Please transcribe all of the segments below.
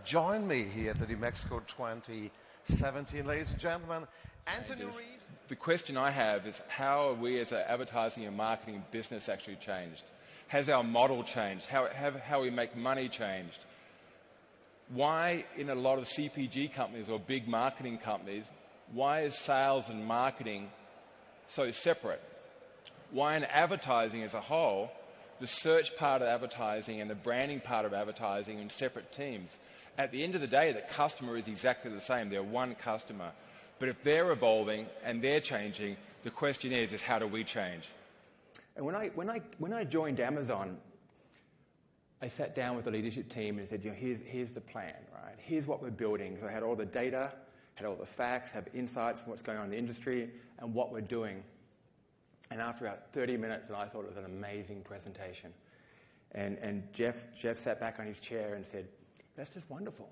join me here at the New Mexico 2017, ladies and gentlemen, Anthony Reeves. The question I have is, how are we as an advertising and marketing business actually changed? Has our model changed? How we make money changed? Why in a lot of CPG companies or big marketing companies, why is sales and marketing so separate? Why in advertising as a whole, the search part of advertising and the branding part of advertising in separate teams? At the end of the day, the customer is exactly the same. They're one customer. But if they're evolving and they're changing, the question is how do we change? And when I joined Amazon, I sat down with the leadership team and said, here's the plan, right? Here's what we're building. So I had all the data, had all the facts, have insights from what's going on in the industry and what we're doing. And after about 30 minutes, I thought it was an amazing presentation. And Jeff sat back on his chair and said, that's just wonderful.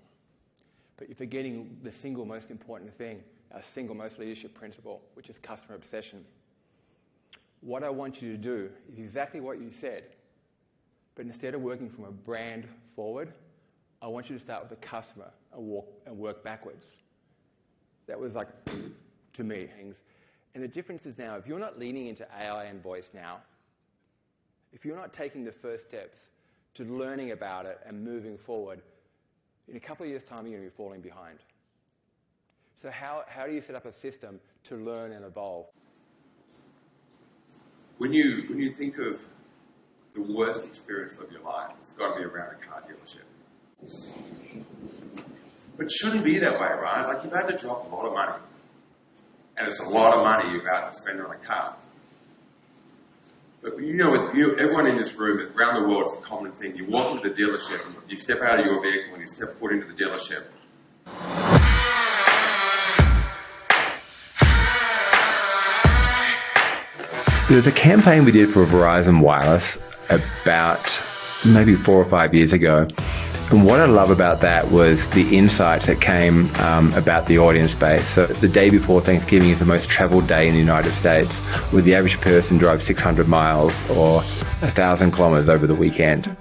But you're forgetting the single most important thing, our single most leadership principle, which is customer obsession. What I want you to do is exactly what you said. But instead of working from a brand forward, I want you to start with the customer and work backwards. That was like, to me. And the difference is now, if you're not leaning into AI and voice now, if you're not taking the first steps to learning about it and moving forward, in a couple of years' time, you're going to be falling behind. So how do you set up a system to learn and evolve? When you think of the worst experience of your life, it's got to be around a car dealership. But it shouldn't be that way, right? Like, you've had to drop a lot of money. And it's a lot of money you're about to spend on a car. But everyone in this room, around the world, it's a common thing. You walk into the dealership, you step out of your vehicle and you step foot into the dealership. There was a campaign we did for Verizon Wireless about maybe 4 or 5 years ago. And what I love about that was the insights that came about the audience base. So the day before Thanksgiving is the most traveled day in the United States, where the average person drives 600 miles or 1,000 kilometers over the weekend.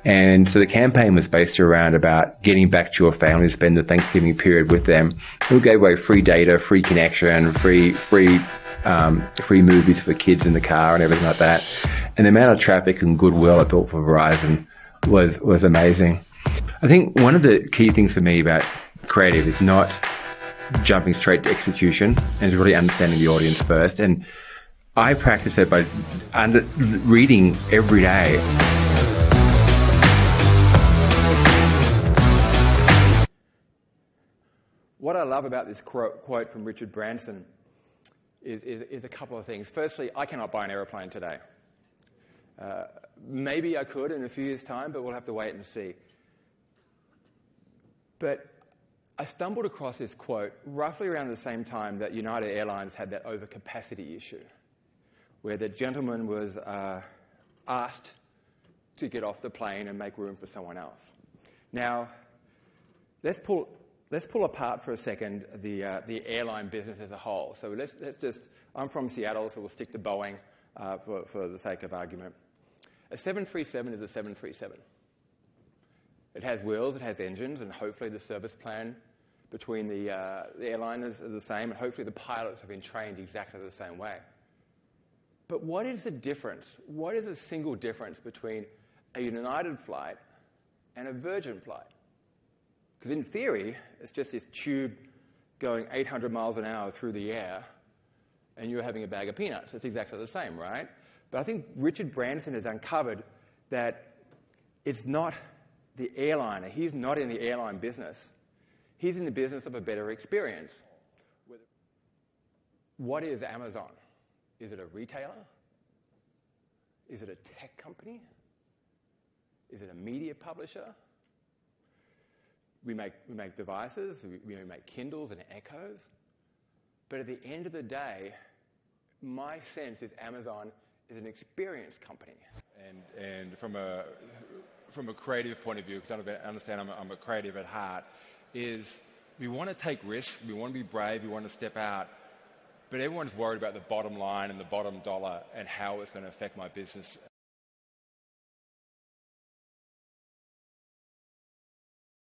And so the campaign was based around about getting back to your family to spend the Thanksgiving period with them. We gave away free data, free connection, free movies for kids in the car and everything like that. And the amount of traffic and goodwill I built for Verizon was amazing. I think one of the key things for me about creative is not jumping straight to execution and is really understanding the audience first. And I practice it by reading every day. What I love about this quote from Richard Branson is a couple of things. Firstly, I cannot buy an aeroplane today. Maybe I could in a few years' time, but we'll have to wait and see. But I stumbled across this quote roughly around the same time that United Airlines had that overcapacity issue, where the gentleman was asked to get off the plane and make room for someone else. Now, let's pull apart for a second the airline business as a whole. So let's just, I'm from Seattle, so we'll stick to Boeing for the sake of argument. A 737 is a 737. It has wheels, it has engines, and hopefully the service plan between the airliners are the same, and hopefully the pilots have been trained exactly the same way. But what is the difference? What is the single difference between a United flight and a Virgin flight? Because in theory, it's just this tube going 800 miles an hour through the air, and you're having a bag of peanuts. It's exactly the same, right? But I think Richard Branson has uncovered that it's not the airliner. He's not in the airline business. He's in the business of a better experience. What is Amazon? Is it a retailer? Is it a tech company? Is it a media publisher? We make devices, we make Kindles and Echoes. But at the end of the day, my sense is Amazon is an experience company. And from a creative point of view, because I understand I'm a creative at heart, is we want to take risks, we want to be brave, we want to step out, but everyone's worried about the bottom line and the bottom dollar and how it's going to affect my business.